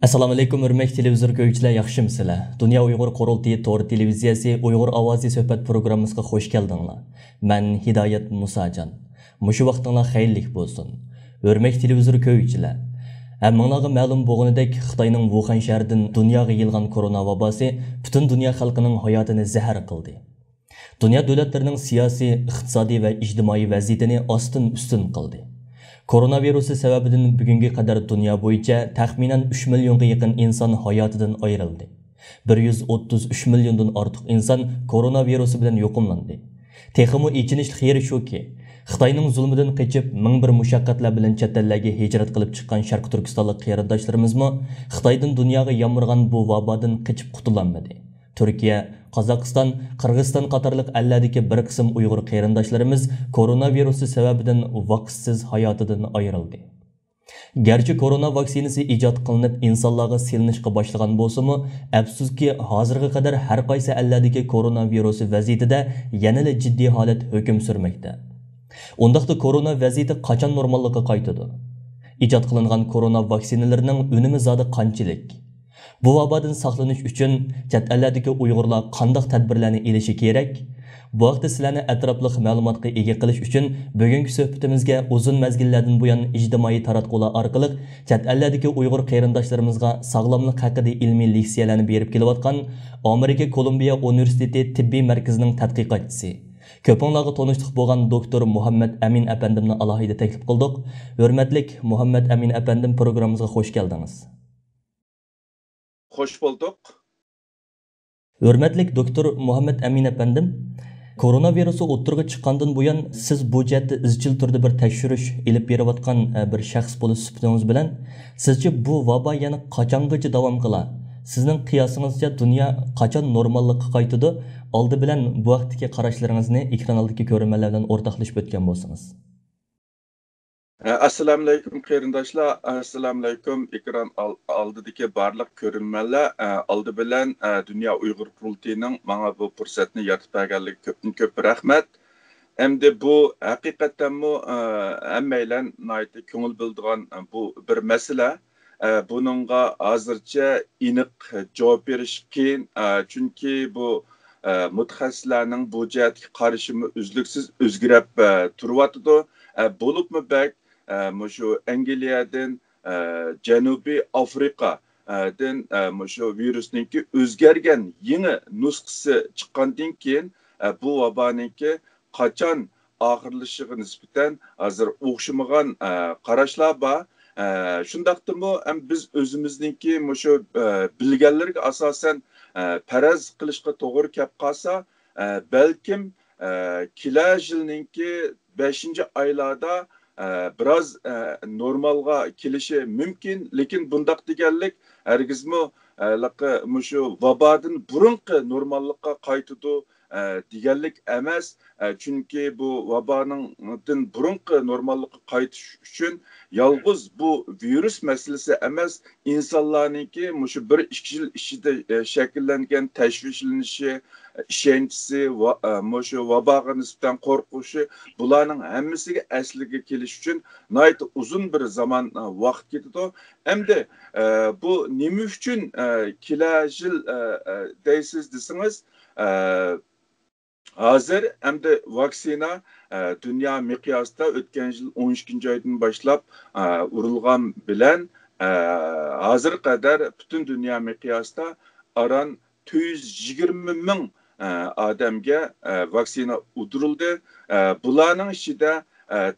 Assalomu alaykum hurmatli televizor ko'ruvchilar, yaxshimisizlar? Dunyo Uyg'ur Qurultiyi To'r televiziyasi Uyg'ur ovozi suhbat programmasiga xush keldinglar. Men Hidoyat Musajon. Mushu vaqtinglar xayrlik bo'lsin. Hurmatli televizor ko'ruvchilar, hammanglarga ma'lum bo'lganidek, Xitoyning Wuhan shahridan dunyoga yilgan korona vabosi butun dunyo xalqining hayotini zahar qildi. Dunyo davlatlarining siyosiy, iqtisodiy va ijtimoiy vaziyatini ostin-ustin qildi. Koronavirusi sababidan bugunga qadar dunyo bo'yicha taxminan 3 millionga yaqin inson hayotidan ayrildi. 133 milliondan ortiq inson koronavirusi bilan yo'qolgandi. Texmo ichinishli xeyri shuki, Xitoyning zulmidan qochib, ming bir mushaqqatlar bilan chet ellarga hijrat qilib chiqqan Sharq Turkistonlik qarindoshlarimizmi Xitoydan dunyoga yomg'irgan bu vabodan qochib qutulolmadi. Türkiye, Qozog'iston, Qirg'iziston qatorliq ellardagi bir qism Uyg'ur qarindoshlarimiz koronavirusi sababidan vaqtsiz hayotidan ayrildi. Gerçi korona vaksinasi ijod qilinib insonlarga silinishga boshlagan bo'lsa-mu, afsuski hozirga qadar har qaysi ellardagi koronavirusi vaziyatida yanada jiddiy holat hukm surmoqda. Undaqda korona vaziyati qachon normallikka qaytadi? Ijod qilingan korona vaksinalarining unumi zodi qanchalik? Bu vabodan saqlanish uchun chet ellardagi Uyg'urlar qanday tadbirlarni elishi kerak? Bu vaqtda sizlarni atrofli ma'lumotga ega qilish uchun bugungi suhbatimizga uzun mazgillardan buyon ijtimoiy taratqular orqali chet ellardagi Uyg'ur qarindoshlarimizga sog'lomlik haqida ilmiy leksiyalarni berib kelayotgan Amerika Kolumbiya Universiteti tibbiy markazining tadqiqotchisi, ko'pinglarga tanishliq bo'lgan doktor Muhammad Amin apandimni alohida taklif qildik. Hurmatli Muhammad Amin apandim, programmamizga xush keldingiz. Hoş bulduk. Hurmatli doktor Muhammad Amin apandim, koronavirusi o'ttirg'i chiqqandan buyon siz bu jihatda izchil turda bir tekshirish ilib berayotgan bir shaxs bo'lish sifatingiz bilan sizcha bu vabo yana qachongacha davom qiladi? Sizning qiyosingizcha dunyo qachon normallikka qaytadi? Oldi bilan bu vaqtdagi qarashlaringizni ekran oldidagi ko'rmalar bilan o'rtoqlashib o'tgan bo'lsangiz. Assalamu alaykum qarindoshlar. Assalamu alaykum ekran oldidagi barliq ko'rinmalar. Oldi bilan Dunyo Uyg'ur Qurultiyining menga bu fursatni yaratib berganligi ko'p rahmat. Endi bu haqiqatdanmi hammaylar nihoyatda ko'ngil bildigan bu bir masala. Buningga hozircha aniq javob berish qiyin, chunki bu mutaxassislarning bu jihatga qarashi uzluksiz o'zgarib turyotdi. Bo'libmi bak şu Angliyadan Janubiy Afrikadan şu virusninki o'zgargan yangi nusxasi chiqqandan keyin bu vaboninki qachon oxirlashiga nisbatan hozir o'xshamagan qarashlar bor. Shundaqdimi biz o'zimizningki şu bilganlarga asosan faraz qilishga to'g'ri kelib qolsa, balkim kelar yilninki 5. aylarda biraz normalga kelishi mümkün, lekin bundaq deganlik hargizmi şu vabodan burunqi normallikqa qaytadi deganlik emas. Chunki bu vaboning burunqi normallikqa qaytish uchun yolg'iz bu virus masalasi emas, insonlarningki şu 1-2 yil ichida shakllangan tashvishlanishi, ishonchisi, şu vaboga nisbatan qo'rqishi, bularning hammasiga asliga kelish uchun nihoyat uzun bir zaman vaqt ketadi. Endi bu nima uchun kelar yil deysiz desangiz, hozir endi vaksina dunyo miqyosida o'tgan yil 12 oydan boshlab urilgan bilan hozir qadar butun dunyo miqyosida aran 220 ming odamga vaksina udirildi. Bularning ichida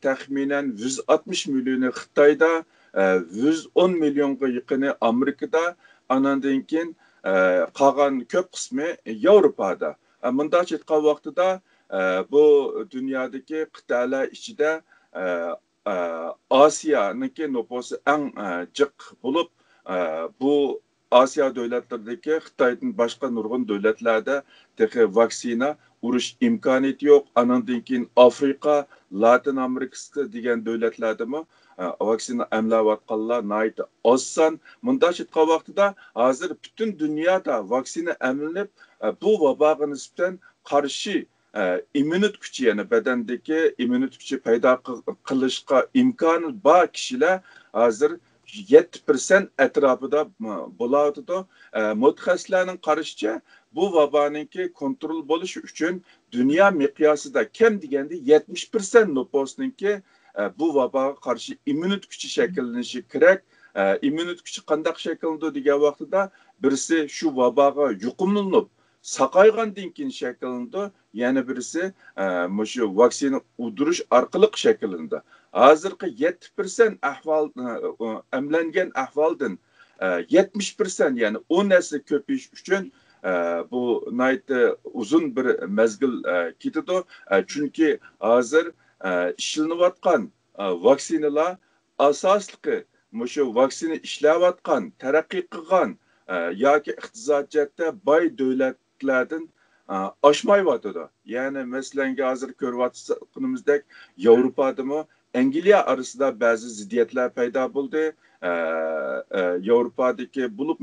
taxminan 160 milyoni Xitoyda, 110 milyonga yaqini Amerikada, anandan keyin qolgan ko'p qismi Yevropada. Bunday aytgan vaqtida bu dunyodagi qit'alar ichida Osiyoning nufusi eng jiq bo'lib, bu Osiyo davlatlaridagi Xitoydan boshqa nurg'un davlatlarda vaksina urish imkoniyati yo'q. Anandan keyin Afrika, Latin Amerikasi degan davlatlardami vaksina emlayotganlar nihoyat ozsan. Bunday aytgan vaqtida hozir butun dunyoda vaksina emlanib, bu vaboga nisbatan qarshi immunit kuchi, ya'ni badandagi immunit kuchi paydo qilishga imkoni bor kishilar hozir 7% etrafında bulatıdı. Mutaxassislarning qarashicha bu vabanınki kontrol bo'lishi uchun dünya miqyosida kam deganda 70% nüfusninki bu vabaga qarshi immunit kuchi shakllanishi kerak. İmmunit kuchi qandaq shakllanadi degan vaqtida birisi shu vabaga yuqumlanib saqaygandan keyin shakllanadi, yana birisi shu vaksina udirish orqali shakllandi. Hozirgi 7% ahvol emlangan ahvoldan 70% yani 10 nesli ko'payish uchun bu nayt uzun bir mezgil ketadi. Chunki hozir ishlanayotgan vaksinalar asosliqi shu vaksina ishlayotgan, taraqqiy qilgan yoki iqtisodiyotda boy davlatlardan oshmayotidi. Ya'ni masalan hozir ko'ryapmizdek Yevropadami Angliya arasida ba'zi ziddiyatlar paydo bo'ldi. Yevropadagi bo'lib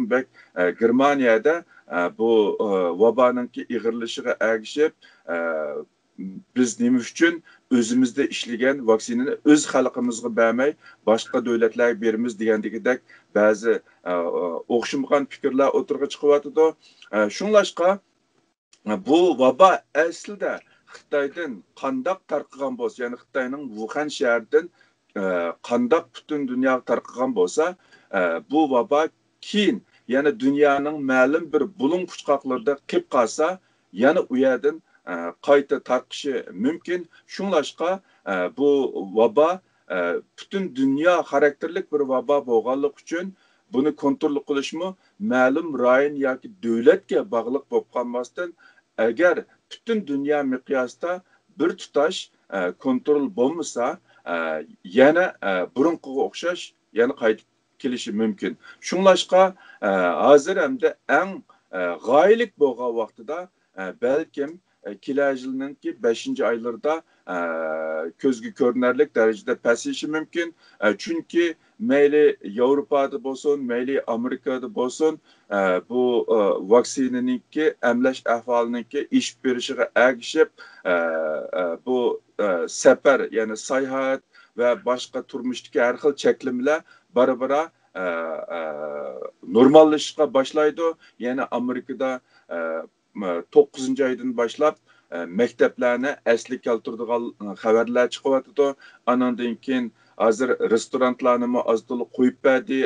Germaniyada bu vabaningki ig'irlashiga ergishib biz nima uchun o'zimizda ishlagan vaksinani o'z xalqimizga bermay boshqa davlatlarga beramiz degandagidek ba'zi o'xshamagan fikrlar o'tirg'i chiqyotidi. Shunlashqa bu vaba aslida Xitoydan qandaq tarqagan bo'lsa, ya'ni Xitoyning Wuhan shahridan qandaq butun dunyoga tarqagan bo'lsa, bu vaba keyin yana dunyoning ma'lum bir bulun puchqoqlarida qilib qolsa, yana u yerdan qayta tarqishi mumkin. Shunlashqa bu vaba butun dunyo xarakterlik bir vaba bo'lganligi uchun buni kontrol qilishmi ma'lum rayon yoki davlatga bog'liq bo'lib qolmasdan, agar butun dunyo miqyosida bir tutash kontrol bo'lmasa, yana burunqiga o'xshash yana qaytib kelishi mumkin. Shunlashqa hozir hamda eng g'oyalik bo'lgan vaqtida balkim kelasi yilninki 5-oylarda ko'zga ko'rinarli darajada pasayishi mumkin. Chunki mayli Yevropada bo'lsin, mayli Amerikada bo'lsin, bu vaksinaninki emlash ahvolininki ish berishiga ergishib, bu safar, ya'ni sayohat va boshqa turmushdagi har xil cheklimlar bara-bara normallashishga boshlaydi. Yana Amerikada 9-oydan boshlab maktablarni asli keltiradigan xabarlar chiqyapti. Anandan keyin hozir restoranlarni ozdili qo'yib berdi,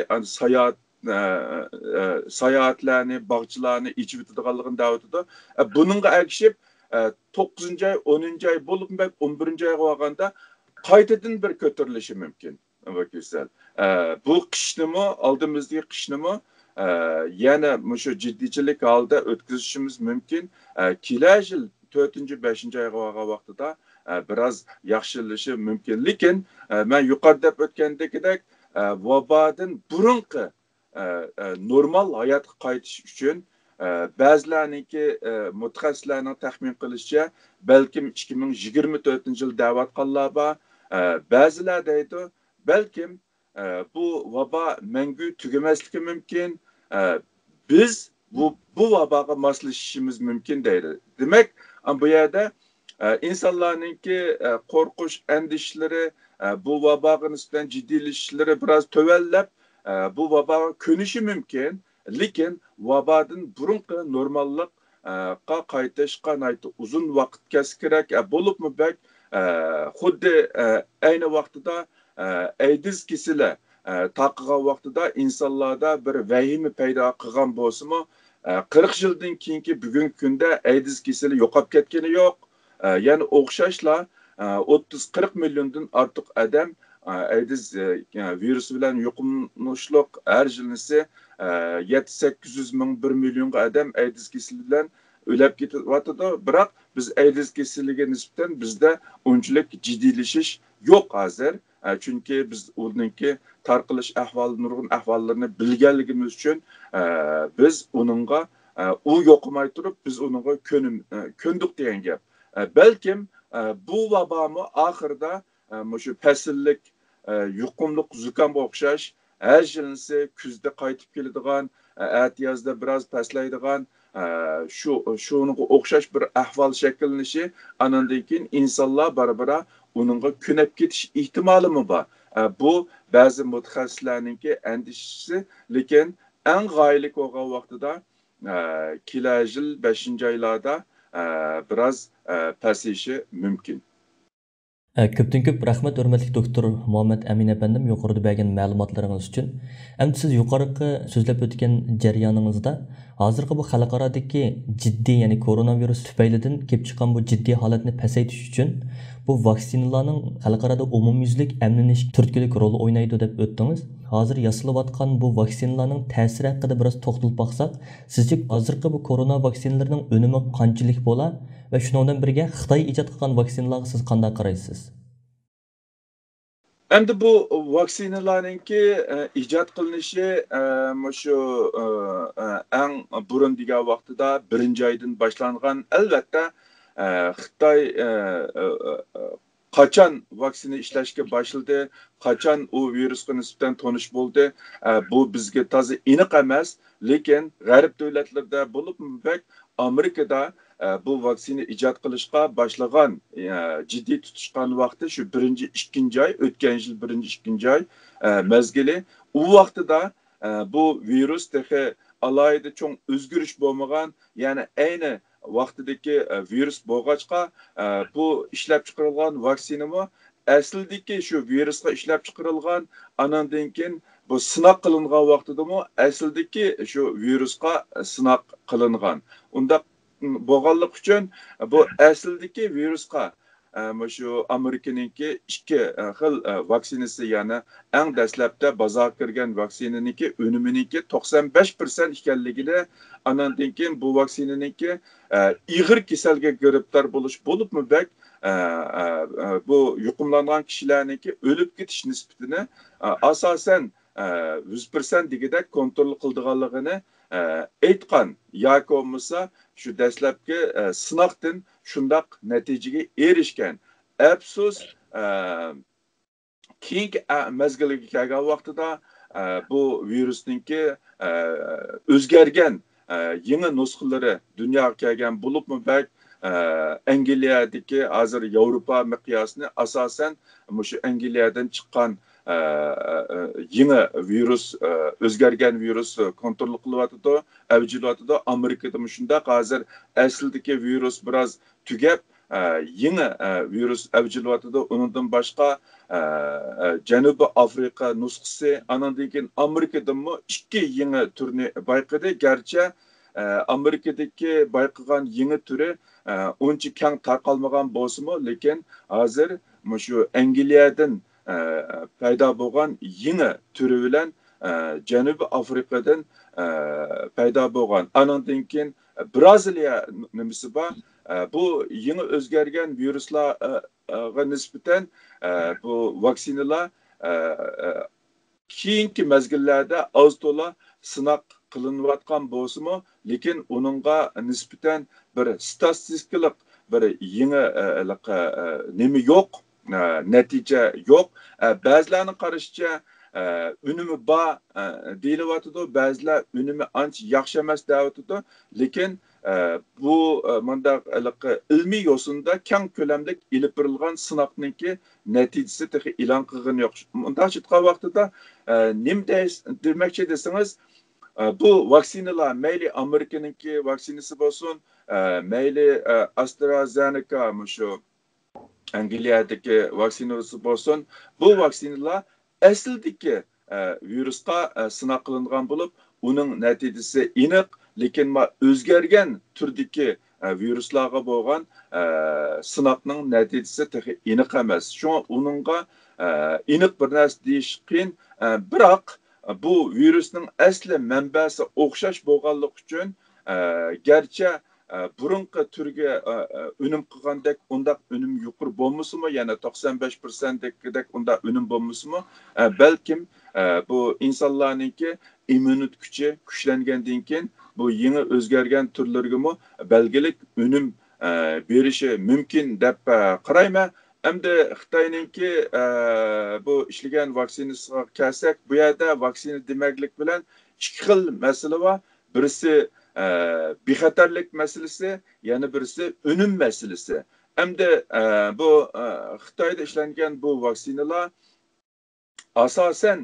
sayohatlarni, bog'chalarni ichib o'tadiganligini da'vatidi. Buningga ergishib 9-oy, 10-oy bo'lib 11-oyga olganda qaytadan bir ko'tarilishi mumkin. Bu qishnimi, oldimizdagi qishnimi yana shu jiddiychilik holda o'tkazishimiz mumkin. Kelasi yil 4-5-oyga olgan vaqtida biroz yaxshilashi mumkin. Lekin men yuqorida o'tgandagidek vabodan burunqi normal hayotga qaytish uchun ba'zilarniki mutaxassislarning taxmin qilishicha balkim 2024-yil da'vatqanlar bor. Ba'zilar deydi balkim bu vabo mangu tugamasligi mumkin. Biz bu vaboga moslashishimiz mumkin deydi. Demak, bu yerda insonlarninki qo'rqish, andishlari, bu vaboga nisbatan jiddiylashishlari biroz tuvallab, bu vaboga ko'nishi mumkin. Lekin vabodan burunqi normallikqa qaytishga uzun vaqt ketsa kerak. Bo'libmi xuddi ayni vaqtida AIDS kasali tarqagan vaqtida insonlarda bir vahima paydo qilgan bo'lsa-mu, 40 yildan keyingi bugungi kunda AIDS kasali yo'qolib ketgani yo'q. Ya'ni o'xshashla 30-40 milliondan ortiq odam AIDS virusi bilan yuqumlanishliq har yilnisi 700-800 ming 1 millionga odam AIDS kasali bilan o'lib ketyapti. Biroq biz AIDS kasaliga nisbatan bizda unchalik jiddiylashish yo'q hozir. Chunki biz uninki tarqalish ahvoli, nurg'un ahvollarini bilganligimiz uchun biz uningga u yo'qmay turib biz uningga ko'ndik degan gap. Balkim bu vabomi oxirida shu fasllik yuqumliq zukamga o'xshash har yilnisi kuzda qaytib keladigan, atiyozda biroz pastlaydigan shunga o'xshash bir ahvol shakllanishi, anandan keyin insonlar bara-bara uningga ko'nib ketish ehtimolimi bor. Bu bazı mutaxassislarninki endişesi, lekin en gaylik olan vaxtıda kila yıl 5. aylarda biraz pasayışı mümkün. Köptün köp rahmat hörmətli doktor Muhammed Əmin əfəndim yuqorida bergan ma'lumotlaringiz uchun. Endi siz yuqorqi so'zlab o'tgan jarayoningizda hozirgi bu xalqarodagi jiddiy, ya'ni koronavirus tufaylidan kelib chiqqan bu jiddiy holatni pasaytirish uchun bu vaksinalarning xalqarada umumyuzlik emlanish turtkilik rol o'ynaydi deb o'tdingiz. Hozir yasalilayotgan bu vaksinalarning ta'siri haqida biroz to'xtalib baqsak, sizce hozirgi bu korona vaksinalarining unumi qanchalik bo'lar va shuningdan birga Xitoy ijod qilgan vaksinalarga siz qanday qaraysiz? Endi bu vaksinalarninki ijod qilinishi shu eng burun degan vaqtida 1-oydan boshlangan. Albatta Xitoy qachon vaksina ishlashga boshladi, qachon u virusga nisbatan tonish bo'ldi, bu bizga toza aniq emas, lekin g'arb davlatlarda bo'lib Amerikada bu vaksina ijod qilishga boshlagan jiddiy tutishgan vaqti shu 1-2 oy, o'tgan yil 1-2 oy mezgili. U vaqtida bu virus tehi alayda cho'ng o'zgarish bo'lmagan, ya'ni ayni vaqtidagi virus bo'lg'achqa bu ishlab chiqarilgan vaksinami aslidagi shu virusga ishlab chiqarilgan, anandan keyin bu sinoq qilingan vaqtidami aslidagi shu virusga sinoq qilingan. Unda bo'lganlik uchun bu aslidagi virusga shu Amerikaninki ikki xil vaksinasi, ya'ni eng dastlabda bozorga kirgan vaksinaninki unuminiki 95% ekanligini, anandan keyin bu vaksinaninki ig'ir kasalga giribdor bo'lish bo'libmi bu yuqumlangan kishilarninki o'lib ketish nisbatini asosan 100% degidek kontrol qildiganligini aytgan. Yoki bo'lmasa shu dastlabki sinoqdan shundaq natijaga erishgan. Afsus keyingi mezgilga kelgan vaqtida bu virusninki o'zgargan yangi nusxalari dunyoga kelgan bo'libmi Angliyadagi hozir Yevropa miqyosini asosan shu Angliyadan chiqqan yangi virus, o'zgargan virus kontrol qilyotdi, avjilyotdi. Amerikada shunda hozir aslidagi virus biroz tugab, yangi virus avjilyotdi. Undan boshqa Janubiy Afrika nusxasi, andan keyin Amerikadami ikki yangi turni bayqadi. Garchi Amerikadagi bayqagan yangi turi uncha keng tarqalmagan bo'lsa-mu, lekin hozir shu Angliyadan paydo bo'lgan yangi turi bilan Janubiy Afrikadan paydo bo'lgan. Andan keyin Braziliya nimasi bor. Bu yangi o'zgargan viruslarga nisbatan bu vaksinalar keyingi mezgillarda az to'la sinoq qilinayotgan bo'lsa-mu, lekin uningga nisbatan bir statistikalik bir yangi nima yo'q, natija yo'q. Ba'zilarning qarashicha unumi bor deyilyotdi, ba'zilar unumi ancha yaxshi emas deyotdi, lekin bu mandaq ilmiy yo'sinda keng ko'lamlik ilib berilgan sinoqninki natijasi tehi e'lon qilgan yo'q. Bunday chiqqan vaqtida nima demoqchi desangiz, bu vaksinalar mayli Amerikaninki vaksinasi bo'lsin, mayli AstraZeneca shu Angliyadagi vaksinasi bo'lsin, bu vaksinalar aslidagi virusga sinoq qilingan bo'lib, uning natijasi aniq, lekin o'zgargan turdagi viruslarga bo'lgan sinoqning natijasi tehi aniq emas. Shunga uningga aniq bir narsa deyish qiyin, biroq bu virusning asli manbasi o'xshash bo'lganligi uchun garchi burunqi turga unum qilgandek undaq unum yuqori bo'lmasimi, yana 95% dek undaq unum bo'lmasimi, balkim bu insonlarninki immunit kuchi kuchlangandan keyin bu yangi o'zgargan turlarga belgilik unum berishi mumkin deb qarayman. Endi Xitoyninki bu ishlagan vaksinasiga kelsak, bu yerda vaksina demaklik bilan ikki xil masala bor. Birisi bexatarlik masalasi, yana birisi unum masalasi. Endi bu Xitoyda ishlangan bu vaksinalar asosan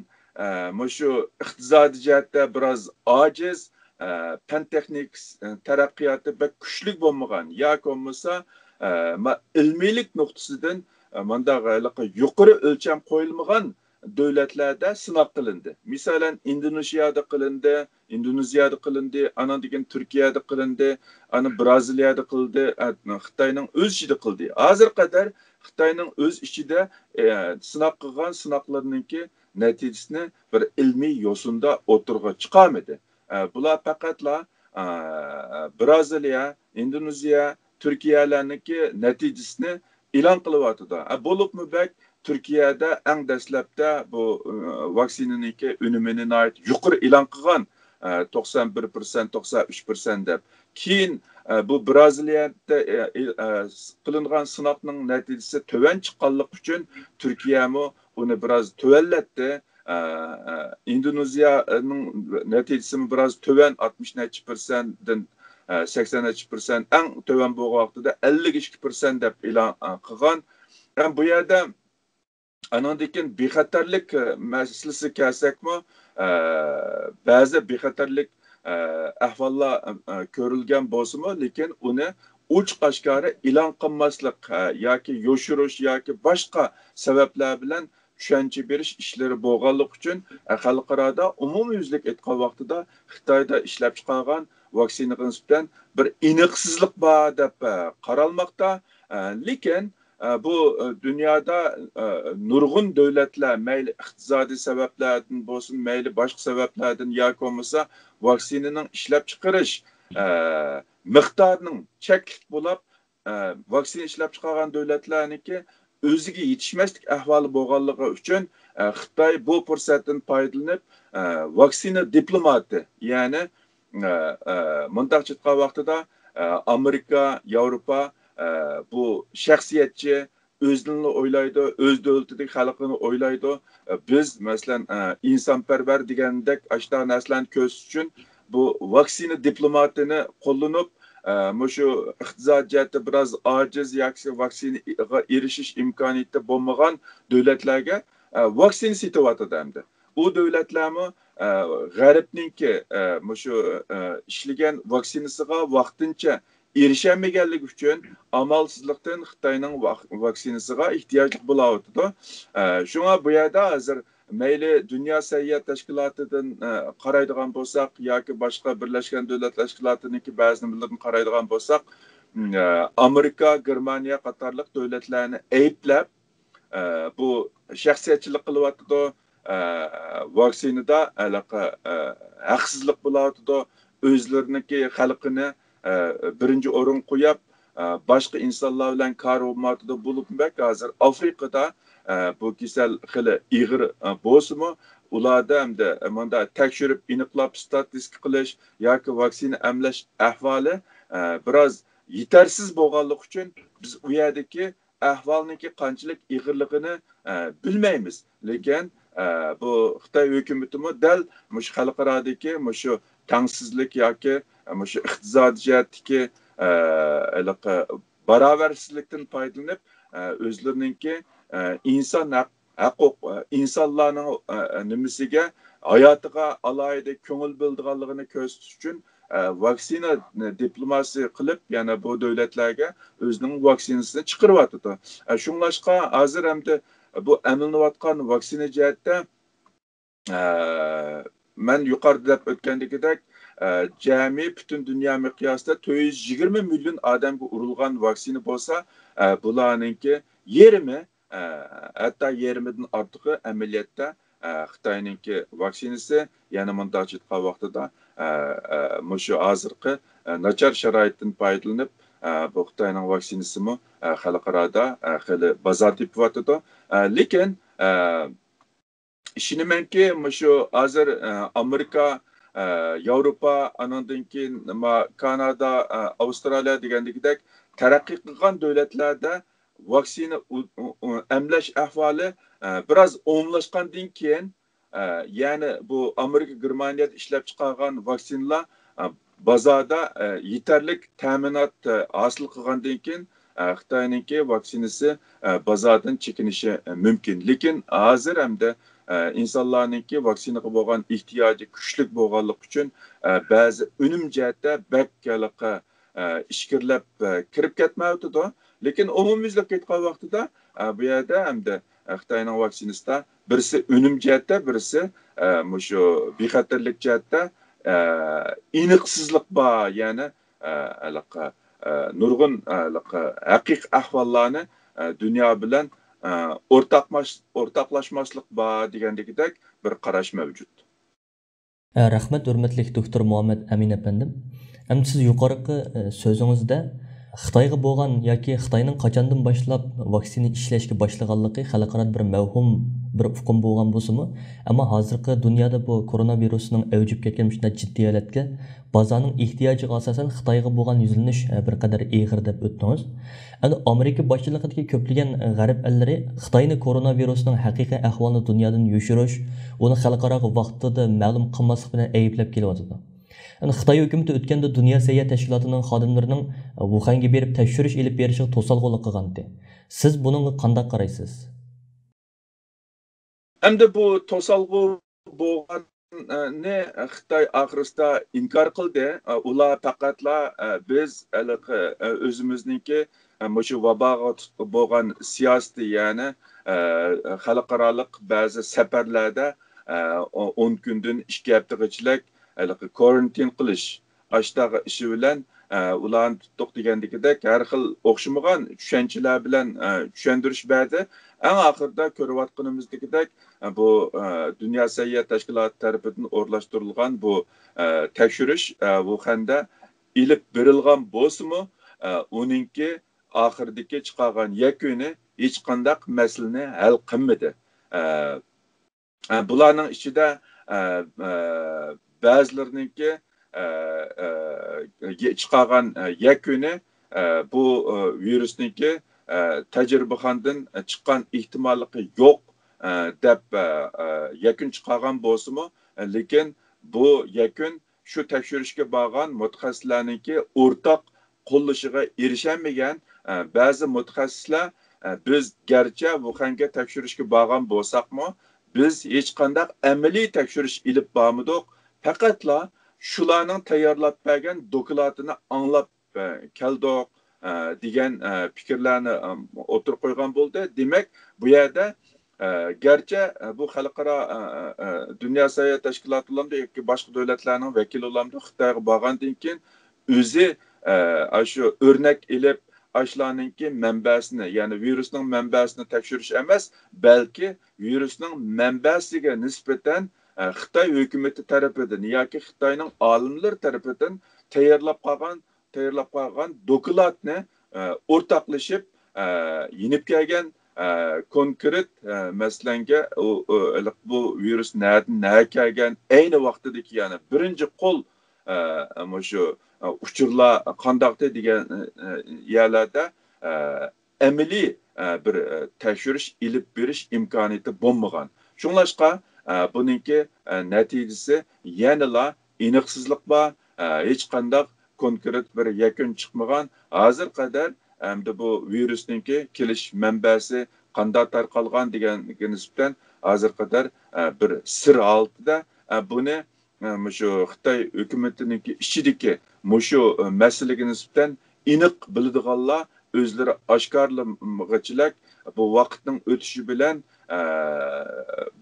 şu iqtisodiy jihatda biroz ojiz, fan texnik taraqqiyoti bek kuchli bo'lmagan yoki bo'lmasa ilmiylik nuqtasidan mandaq yuqori o'lcham qo'yilmagan davlatlarda sinov qilindi. Masalan, Indoneziyada qilindi, anan degan Turkiyada qilindi, ana Braziliyada qildi, Xitoyning o'z ichida qildi. Hozir qadar Xitoyning o'z ichida sinov qilgan sinovlarninki natijasini bir ilmiy yo'sinda o'tirg'a chiqarmadi. Bular faqatla Braziliya, Indoneziya, Turkiyalarniki natijasini e'lon qilyapti. Bo'libmi bak Turkiyada eng dastlabda bu vaksinaninki unumini yuqori e'lon qilgan 91%, 93% deb. Keyin bu Braziliyada qilingan sinovning natijasi töven chiqqanlik uchun Turkiyami uni biroz tövellatdi. Indoneziyaning natijasi biroz töven 60%dan 80% eng töven bo'lgan vaqtida 52% deb e'lon qilgan. Bu yerda anandikin bexatarlik masalasi kelsakmi, ba'zi bexatarlik ahvollar ko'rilgan bo'lsa-mu, lekin uni uch oshkora e'lon qilmaslik yoki yoshirish yoki boshqa sabablar bilan tushuncha berish ishlari bo'lganlik uchun xalqaroda umumyuzlik aytgan vaqtida Xitoyda ishlab chiqargan vaksinaga nisbatan bir aniqsizlik bor deb qaralmoqda. Lekin bu dünyada nurg'un davlatlar mayli iqtisodiy sabablardan bo'lsin, mayli boshqa sabablardan yoki bo'lmasa vaksinaning ishlab chiqarish miqdorining cheklik bo'lib, vaksina ishlab chiqargan davlatlarniki o'ziga yetishmaslik ahvoli bo'lganligi uchun Xitoy bu fursatdan foydalanib vaksina diplomati, ya'ni mundaq chiqqan vaqtida Amerika, Yevropa bu shaxsiyatchi o'zini o'ylaydi, o'z davlatidagi xalqini o'ylaydi. Biz masalan insonparvar degandek ashta narsalarni ko'rish uchun bu vaksina diplomatini qo'llanib, shu iqtisodiy jihatda biroz ojiz yoki vaksinaga erishish imkoniyati bo'lmagan davlatlarga vaksina setyapti endi. U davlatlarmi g'arbninki shu ishlagan vaksinasiga vaqtincha erişemmegenlik üçün amalsızlıktan Xitayning vaksinasiga ehtiyoj bo'layotdi. Şuna bu yerda hozir mayli Dünya Səhiyyə Təşkilatıdan qaraydigan bo'lsak yoki boshqa Birlashgan Davlatlar Tashkilotiniki ba'zi millatlarni qaraydigan bo'lsak, Amerika, Germaniya qatorliq davlatlarni ayblab bu shaxsiyatchilik qilyotdi, vaksinada haqsizlik bo'layotdi, o'zlariniki xalqini birinci o'rin qo'yib, boshqa insonlar bilan karomatida bo'lib, hozir Afrikada bu kasal xili ig'ir bo'lsa-mu, ularda hamda manda tekshirib aniqlab statistika qilish yoki vaksina emlash ahvoli biroz yetarsiz bo'lganligi uchun biz u yerdagi ahvolniki qanchalik ig'irligini bilmaymiz. Lekin bu Xitoy hukumatimi dal mush xalqarodagi shu tangsizlik yoki shu iqtisodiy jihatdagi barobarsizlikdan foydalanib o'zlariningki inson huquq, insonlarning nimasiga, hayotiga alohida ko'ngil bildirganligini ko'rsatish uchun vaksina diplomasi qilib, yana bu davlatlarga o'zining vaksinasini chiqaryapti. Shunlashqa hozir hamda bu amilinayotgan vaksina jihatda men yuqorida deb o'tgandagidek jami butun dunyo miqyosida 420 million odamga urilgan vaksina bo'lsa, bularninki yarmi, hatto yarmidan ortig'i amaliyotda Xitoyninki vaksinasi, yana bunday chiqqan vaqtida shu hozirgi nachar sharoitdan foydalanib bu Xitoyning vaksinasimi xalqaroda xili bozor tepyapti. Lekin ishonamanki shu hozir Amerika, Yevropa, anandan keyin Kanada, Avstraliya degandagidek taraqqiy qilgan davlatlarda vaksina emlash ahvoli biroz o'nglashgandan keyin, ya'ni bu Amerika, Germaniyada ishlab chiqargan vaksinalar bozorda yetarli ta'minot hosil qilgandan keyin Xitoyninki vaksinasi bozordan chekinishi mumkin. Lekin hozir hamda insonlarninki vaksinaga bo'lgan ehtiyoji kuchli bo'lganlik uchun ba'zi unum jihatda bakkalıqqa ishkirlab kirib ketmayotidi. Lekin umumyuzlab ketgan vaqtida bu yerda hamda Xitoyning vaksinasida birisi unum jihatda, birisi shu bexatarlik jihatda aniqsizlik bor, ya'ni nurg'un haqiqiy ahvollarni dunyo bilan o'rtoqlashmaslik bor degandagidek bir qarash mavjud. Rahmat, hurmatli doktor Muhammad Amin apandim. Hem siz yuqorqi so'zingizda Xitoyga bo'lgan yoki Xitoyning qachondan boshlab vaksina ishlashga boshlaganligi xalqaro bir mavhum bir hukm bo'lgan bo'lsa-mu, ammo hozirgi dunyoda bu koronavirusning avjib ketgan shunday jiddiy holatga bozorning ehtiyojiga asosan Xitoyga bo'lgan yuzlanish bir qadar eg'ir deb o'tdingiz. Endi Amerika boshchiligidagi ko'plagan g'arb ellari Xitoyning koronavirusning haqiqiy ahvolini dunyodan yushirish, uni xalqaro vaqtida ma'lum qilmaslik bilan ayblab kelyapti. Xitoy hukumati o'tganda Dunyo sayyoh tashkilotining xodimlarining Wuhanga berib tekshirish elib berishiga to'salg'ulik qilgandi. Siz buningga qanday qaraysiz? Endi bu to'salg'u bo'lganni Xitoy oxirida inkor qildi. Ular faqatla biz o'zimizniki shu vaboga bo'lgan siyosati, ya'ni xalqaroliq ba'zi safarlarda 10 kundan 2 haftagacha karantin qilish ashtaga ishi bilan ularni tutdiq degandagidek har xil o'xshamagan tushunchalar bilan tushuntirish berdi. Eng oxirida ko'rayotganimizdagidek bu Dunyo sayyoh tashkiloti tarafidan o'rlashtirilgan bu tekshirish Wuhanda ilib berilgan bo'lsa-mu, uningki oxirdagi chiqargan yakuni hech qanday masalani hal qilmadi. Bularning ichida ba'zilarininki chiqargan yakuni bu virusniki tajribaxondan chiqqan ehtimolli yo'q deb yakun chiqargan bo'lsa-mu, lekin bu yakun shu tekshirishga borgan mutaxassislarniki o'rtaq qo'llashiga erishaolmagan ba'zi mutaxassislar biz garchi Wuhanga tekshirishga borgan bo'lsak-mu, biz hech qanday amaliy tekshirish ilib bormadik. Faqatla shularning tayyorlab bergan dokladini anglab keldik degan fikrlarni o'tirib qo'ygan bo'ldi. Demak, bu yerda garchi bu xalqaro dunyo sayyoh tashkilotlarida yoki boshqa davlatlarning vakillari Xitoyga borgandan keyin o'zi shu o'rnak ilib ashlarninki manbasini, ya'ni virusning manbasini tekshirish emas, balki virusning manbasiga nisbatan Xitoy hukumati tarafidan yoki Xitoyning olimlar tarafidan tayyorlab qolgan dokladni o'rtoqlashib yenib kelgan konkret masalanga bu virus nereden kelgan ayni vaqtidagi, ya'ni birinchi qo'l shu uchurlar qandaqdi degan yerlarda amaliy bir tekshirish ilib berish imkoniyati bo'lmagan. Shunlashqa buningki natijasi yanada aniqsizlik bor, hech qanday konkret bir yakun chiqmagan. Hozir qadar bu virusninki kelish manbasi qanday tarqalgan deganiga nisbatan hozir qadar bir sir altida. Buni shu Xitoy hukumatiniki ichidagi shu masalaga nisbatan aniq biladiganlar o'zlari oshkorlamachilik bu vaqtning o'tishi bilan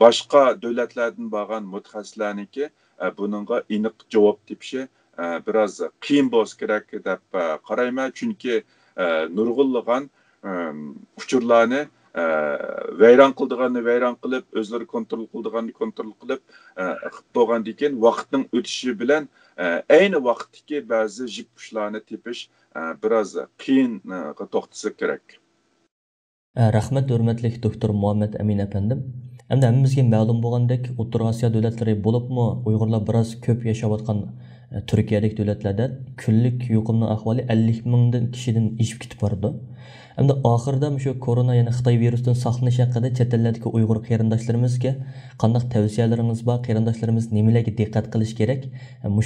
boshqa davlatlardan bo'lgan mutaxassislarniki buningga aniq javob tepishi biroz qiyin bo'lsa kerak deb qarayman. Chunki nurg'unlagan uchurlarni vayron qilib, o'zlari kontrol qilib bo'lgandan keyin vaqtning o'tishi bilan ayni vaqtdagi ba'zi jippushlarni tepish biroz qiyinga to'xtasa kerak. Rahmat, hurmatli doktor Muhammad Amin apandim. Endi hammamizga ma'lum bo'lgandek, O'rta Osiyo davlatlari bo'libmi, Uyg'urlar biroz ko'p yashayotgan Turkiyadagi davlatlarda kunlik yuqumning ahvoli 50 mingdan kishidan ishib ketib bordi. Endi oxirida shu korona, ya'ni Xitoy virusidan saqlanish haqida chet ellardagi Uyg'ur qarindoshlarimizga qanday tavsiyalaringiz bor? Qarindoshlarimiz nimalarga diqqat qilish kerak?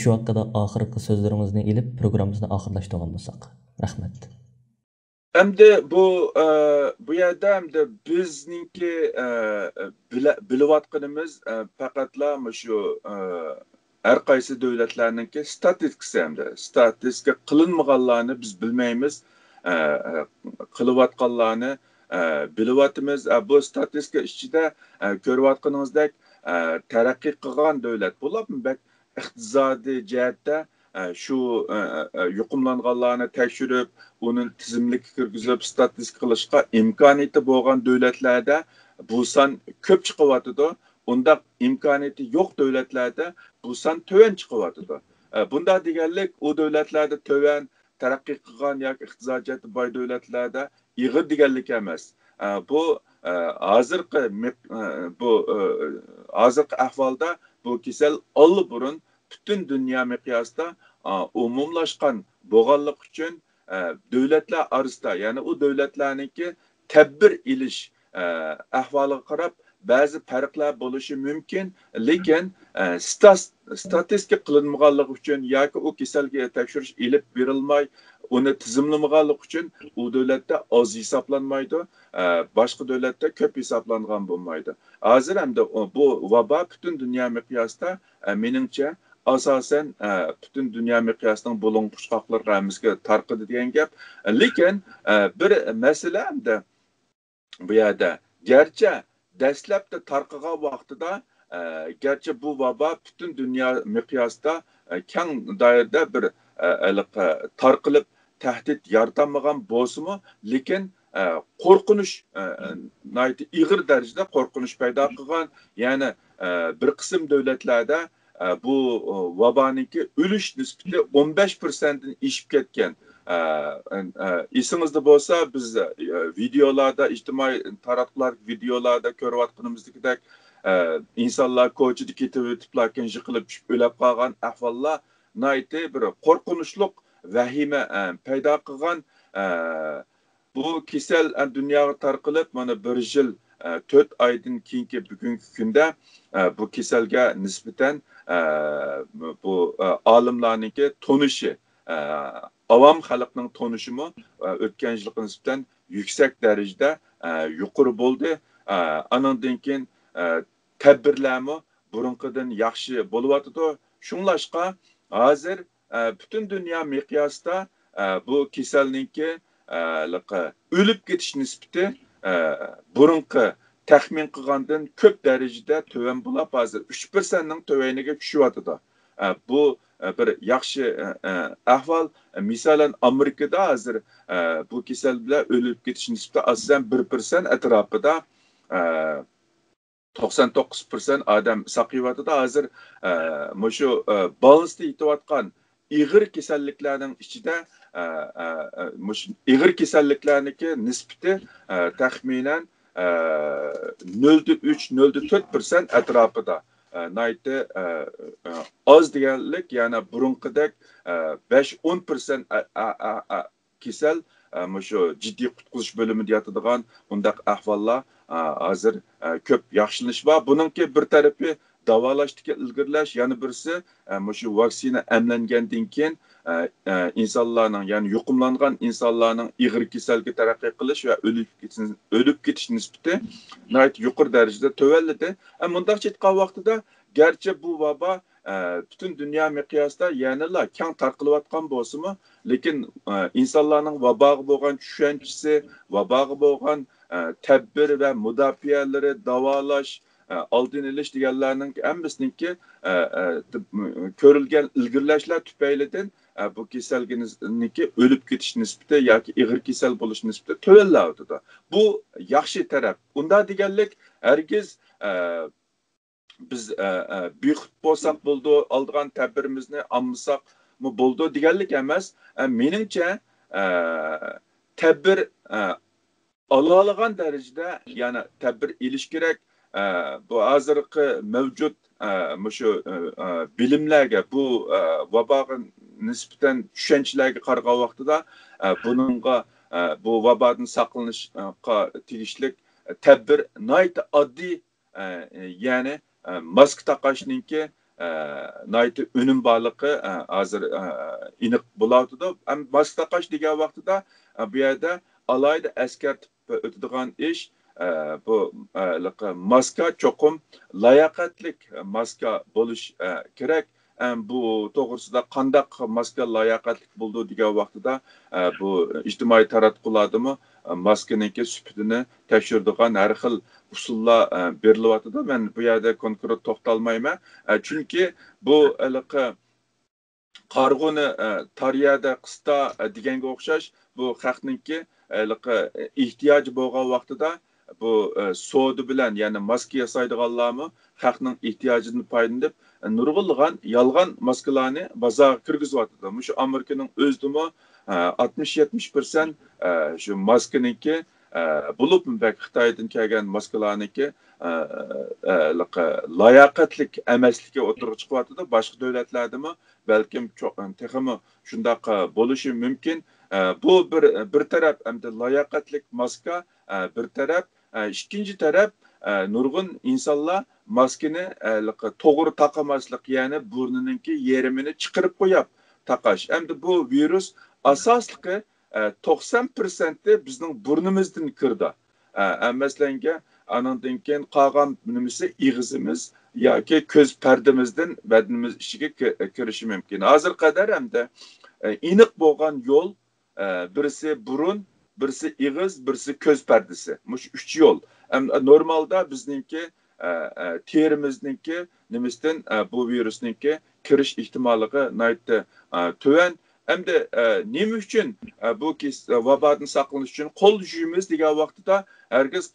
Shu haqida oxirgi so'zlaringizni ilib programmamizni oxirlashtirgan bo'lsak. Rahmat. Endi bu yerda endi bizningki bilayotganimiz faqatla shu har qaysi davlatlarningki statistikasi endi statistika qilinmaganlarni biz bilmaymiz. Qilayotganlarni bilyapmiz. Bu statistika ichida ko'rayotganingizdek taraqqiy qilgan davlat bo'libmi? Bak iqtisodiy jihatda shu yuqumlanganlarni tekshirib, onun tizimlik kirgizib statistika qilishga imkoniyati bo'lgan davlatlarda bu son ko'p chiqyotidi. Unda imkoniyati yo'q davlatlarda bu son to'van chiqyotidi. Bunda deganlik u davlatlarda to'van taraqqiy qilgan yoki iqtisodiyoti boy davlatlarda ig'ir deganlik emas. Bu hozirgi ahvolda bu kasal allburun butun dunyo miqyosida umumlashgan bo'lganlik uchun davlatlar orasida, ya'ni u davlatlarningki tadbir ilish ahvoliga qarab ba'zi farqlar bo'lishi mumkin, lekin statistika qilinmaganligi uchun yoki u kasalga tekshirish ilib berilmay, uni tizimlamaganlik uchun u davlatda oz hisoblanmaydi, boshqa davlatda ko'p hisoblangan bo'lmaydi. Hozir hamda bu vabo butun dunyo miqyosida meningcha asosan butun dunyo miqyosining bulunqushqoqlarga hamimizga tarqadi degan gap. Lekin bir masala hamda bu yerda garchi dastlabda tarqagan vaqtida garchi bu vabo butun dunyo miqyosida keng doirada bir tarqalib tahdid yaratmagan bo'lsa-mu, lekin qo'rqinish ig'ir darajada qo'rqinish paydo qilgan, ya'ni bir qism davlatlarda bu vabaniki ölüş nisbati 15%'dan işip ketken. Esingizde bo'lsa biz videolarda, ijtimoiy taratqular videolarda ko'rayotganimizdek insonlar ko'chada ketib o'tiblarkan yiqilib tushib o'lib qolgan ahvollar nihoyatda bir qo'rqinchli vahima paydo qilgan. Bu kasal dunyoga tarqalib mana 1 yil 4 oydan keyingi bugungi kunda bu kasalga nisbatan bu olimlarningki tonishi, avam xalqning tonishimi o'tgan yilga nisbatan yuksak darajada yuqori bo'ldi. Anandan keyin tadbirlarmi burunqidan yaxshi bo'lyotdi. Shunlashqa hozir butun dunyo miqyosida bu kasalningki o'lib ketish nisbati burunqi taxmin qilgandan ko'p darajada to'van bo'lib, hozir 3%ning tövaniga tushyotdi. Bu bir yaxshi ahvol. Misolan Amerikada hozir bu kasal bilan o'lib ketish nisbati asosan 1% atrofida 99% odam saqlayotdi. Hozir shu balansda yetayotgan ig'ir kasalliklarning ichida ig'ir kasalliklarniki nisbati taxminan 0,3-0,4% atrofida. Naytı az deganlik, ya'ni burunqidek 5-10% kasal shu jiddiy qutqizish bo'limida yotadigan undaq ahvollar hozir ko'p yaxshilanish bor. Buningki bir tarafi davolashdagi ilgirlash, yana birisi shu vaksina emlangandan keyin insonlarning, ya'ni yuqumlangan insonlarning ig'ir kasalga taraqqiy qilish va o'lib ketish nisbati nihoyat yuqori darajada tövalladi. Bundaq aytgan vaqtida garchi bu vabo butun dunyo miqyosida yanada keng tarqalayotgan bo'lsa-mu, lekin insonlarning vaboga bo'lgan tushunchasi, vaboga bo'lgan tadbir va mudofialari, davolash, oldin olish deganlarning hammasiniki ko'rilgan ilgirlashlar tufaylidan bu kasallikniki o'lib ketish nisbati yoki ig'ir kasal bo'lish nisbati to'vallayotdi. Bu yaxshi taraf. Unda deganlik hargiz biz bexud bo'lsak bo'ldi, oldigan tadbirimizni olmasak mı bo'ldi deganlik emas. Meningcha tadbir oladigan darajada, ya'ni tadbir elish kerak. Bu hozirgi mavjud shu bilimlarga, bu vaboga nisbatan tushunchalarga qaragan vaqtida buningga bu vabodan saqlanishga tegishlik tadbir nihoyat oddiy, ya'ni maska taqashninki nihoyat unum borligi hozir aniq bo'layotdi. Maska taqash degan vaqtida bu yerda alayda eskertip ötüdüğün iş bu maska çokum layakatlik maska buluş gerek. Bu doğrusuda qandaq maska layakatlik buldu degan vaqtida bu ijtimoiy taratqulardimi maskaniki süpütünü tekshirdigan har xil usullar berilyapti. Men bu yerda konkret to'xtalmayman. Chunki bu qarg'uni tariyada qista deganga o'xshash bu xalqningki ehtiyoji bo'lgan vaqtida bu savdo bilan ya'ni maska yasaydiganlarmi xalqning ehtiyojini foydalanib nurg'unlagan yolg'on maskalarni bozorga kirgizyapti. Shu Amerikaning o'zidimi 60-70% shu maskaniki bo'lib Xitoydan kelgan maskalarniki layoqatlik emasligi o'tirib chiqyapti. Boshqa davlatlardami balkim texmi shundoq bo'lishi mumkin. Bu bir taraf hamda layoqatlik maska bir taraf, ikkinchi taraf nurg'un insonlar maskani to'g'ri taqamaslik, ya'ni burnininki yerimini chiqarib qo'yib taqash. Hamda bu virus asosligi 90% bizning burnimizdan kirdi. Masalan, anandan keyin qolgan nimasi ig'izimiz yoki ko'z pardamizdan badanimiz ichiga kirishi mumkin. Hozir qadar hamda aniq bo'lgan yo'l birisi burun, birisi ig'iz, birisi ko'z pardasi. Mush 3 yo'l. Normalda bizningki terimizningki nimasidan bu virusningki kirish ehtimoligi naytda tuvan. Hamda nima uchun bu vabodan saqlanish uchun qo'l yuvamiz degan vaqtida herkes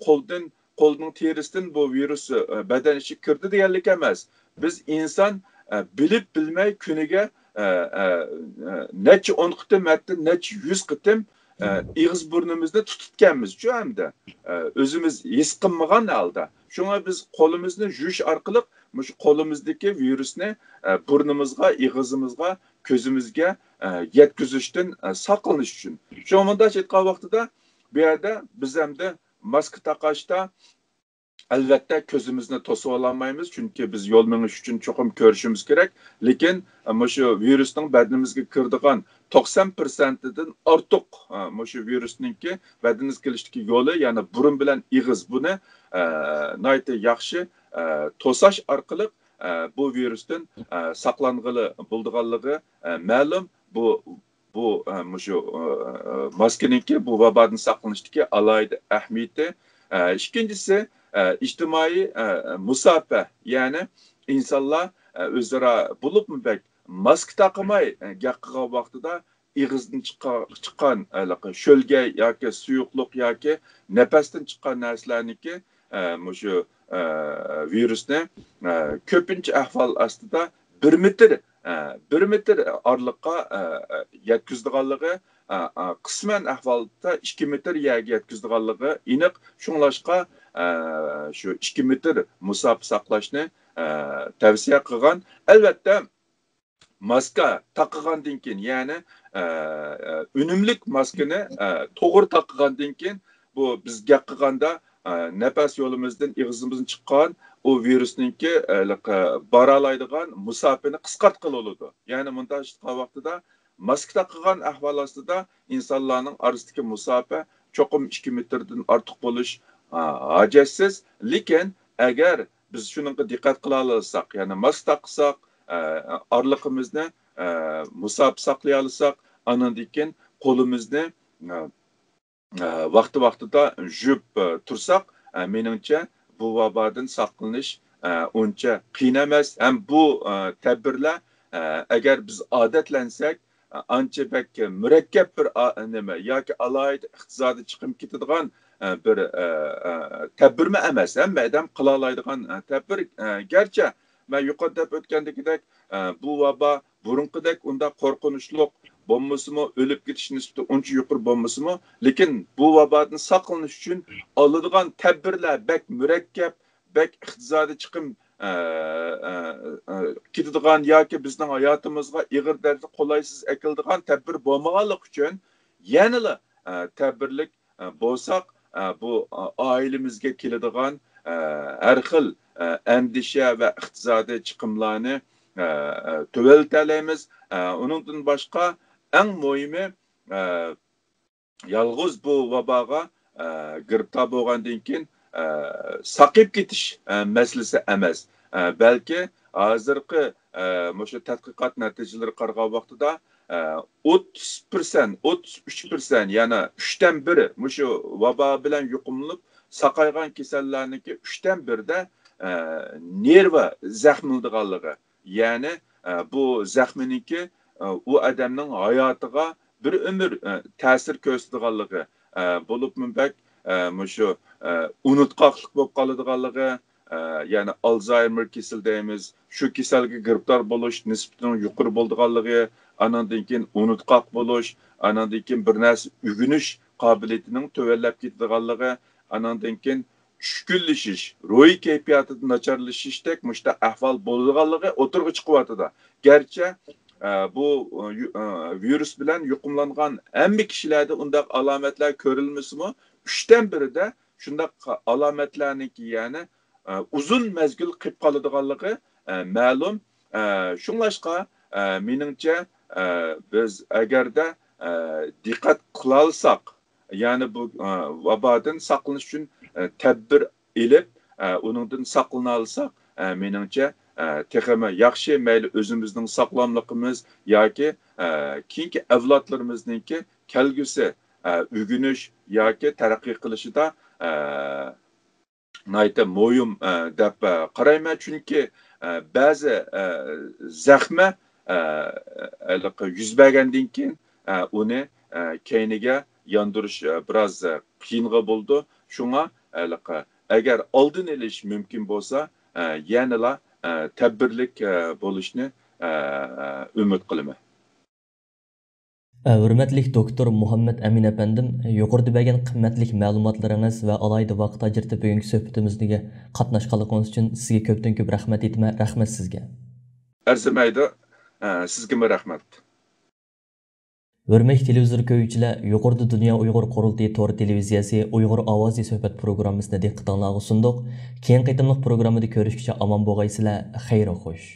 qo'lning terisidan bu virus badan ichiga kirdi deganlik emas. Biz inson bilib bilmay kuniga necha 10 qitim, hatto necha 100 qitim ig'iz burnimizni tutibganmiz shu hamda o'zimiz his qilmagan holda. Shunga biz qo'limizni yuvish orqali shu qo'limizdagi virusni burnimizga, ig'izimizga, ko'zimizga yetkazishdan saqlanish uchun. Shu mundaq aytgan vaqtida bu yerda biz hamda maska taqashda albatta ko'zimizni to'sib olmaymiz, chunki biz yo'l menish uchun cho'qim ko'rishimiz kerak. Lekin shu virusning badanimizga kirdigan 90%dan ortiq shu virusningki badanimizga kelishdagi yo'li, ya'ni burun bilan ig'iz, buni nayta yaxshi to'sash orqali bu virusdan saqlang'ili bo'lganligi ma'lum. Bu shu maskaningki bu vabodan saqlanishdagi alohida ahamiyati. İkincisi ijtimoiy musofa, ya'ni insonlar o'zaro bo'libmi maska taqmay gaqqigan vaqtida ig'izdan chiqqan sho'lga yoki suyuqlik yoki nafasdan chiqqan narsalarniki shu virusni ko'pincha ahvol ostida 1 metr oraliqqa yetkazdiganligi, qisman ahvolda 2 metr yerga yetkazdiganligi aniq. Shunlashqa shu 2 metr musofa saqlashni tavsiya qilgan. Albatta maska taqgandan keyin, ya'ni unumlik maskani to'g'ri taqgandan keyin bu biz gap qilganda nafas yo'limizdan ig'izimizdan chiqqan o virusninki baralaydigan musofani qisqartqili bo'ladi. Ya'ni bunday vaqtida maska taqgan ahvol ostida insonlarning orasidagi musofa cho'qim 2 metrdan ortiq bo'lish hajatsiz. Lekin agar biz shunga diqqat qila olsak, ya'ni maska taqsak, oraliqimizni musofa saqlay olsak, andan keyin qo'limizni vaqti-vaqtida yuvib tursak, meningcha bu vabodan saqlanish uncha qiyin emas. Ham bu tadbirlar agar biz odatlansak, ancha murakkab bir nima yoki alohida iqtisodiy chiqim ketadigan bir tadbirmi emas. Hamma odam qila oladigan tadbir. Garchi men yuqorida o'tgandagidek bu vabo burunqidek unda qo'rqinchli bo'lmasimi, o'lib ketish nisbati uncha yuqori bo'lmasimi, lekin bu vabodan saqlanish uchun oladigan tadbirlar bak murakkab, bak iqtisodiy chiqim ketadigan yoki bizning hayotimizga ig'ir darajada qolaysiz akiladigan tadbir bo'lmaganligi uchun yanada tadbirlik bo'lsak, bu oilamizga keladigan har xil andisha va iqtisodiy chiqimlarni tuvaltalaymiz. Uningdan boshqa eng muhimi yalğız bu vabaga giribtar bo'lgandan keyin saqib ketish masalasi emas. Balki hozirgi shu tadqiqot natijalari qarag'an vaqtida 30%, 33%, yana 3'ten biri shu vaba bilan yuqumlanib saqaygan kasallarniki 3'ten 1'de nerva zaxmildiganligi. Yani bu zaxminiki u adamning hayotiga bir ömür ta'sir ko'rsatganligi bo'lib munbak shu unutqoqlik bo'lib qoladiganligi, yani Alzheimer kasal deymiz, shu kasalga giribtor bo'lish nisbatining yuqori bo'lganligi, anandan keyin unutqoq bo'lish, anandan keyin bir narsa o'rganish qobiliyatining tövallab ketadiganligi, anandan keyin tushkunlashish, ruhiy kayfiyatida nacharlashishdek mushta ahvol bo'ladiganligi o'tirg'i chiqyapti. Gerçi bu virüs bilan yuqumlangan hamma kishilarda undaq alomatlar ko'rilmasimi, 3'ten 1'de shundaq alomatlarniki yani uzun mezgil qilib qoladiganligi ma'lum. Shunlashqa meningcha biz agarda diqqat qilolsak, yani bu vabodan saqlanish uchun tadbir elib uningdan saqlana olsak, meningcha texmi yaxshi mayli o'zimizning saqlamligimiz yoki keyingi avlodlarimizningki kelgusi o'rganish yoki taraqqiy qilishida nayta moyum deb qarayman, chunki ba'zi zaxma yuz bergandan keyin uni keyniga yondirish biroz qiyinga bo'ldi. Shunga agar oldin olish mumkin bo'lsa, yanala tadbirlik bo'lishni umid qilaman. Hürmetlik doktor Muhammed Emin efendim, yuqorida bergan qimmatlik ma'lumotlaringiz va alayda vaqt ajratib bugungi suhbatimizga qatnashganligingiz uchun sizga ko'pdan ko'p rahmat aytaman. Rahmat sizga. Arzimaydi, sizga rahmat. Hürmetli televizor ko'ruvchilar, yuqorida Dunyo Uyg'ur Qurultiyi to'g'ri televiziyasi Uyg'ur ovozi suhbat programmasini diqqatingizga sundiq. Keyin qaytimliq programmada ko'rishguncha omon bo'lgaysizlar. Xayr xo'sh.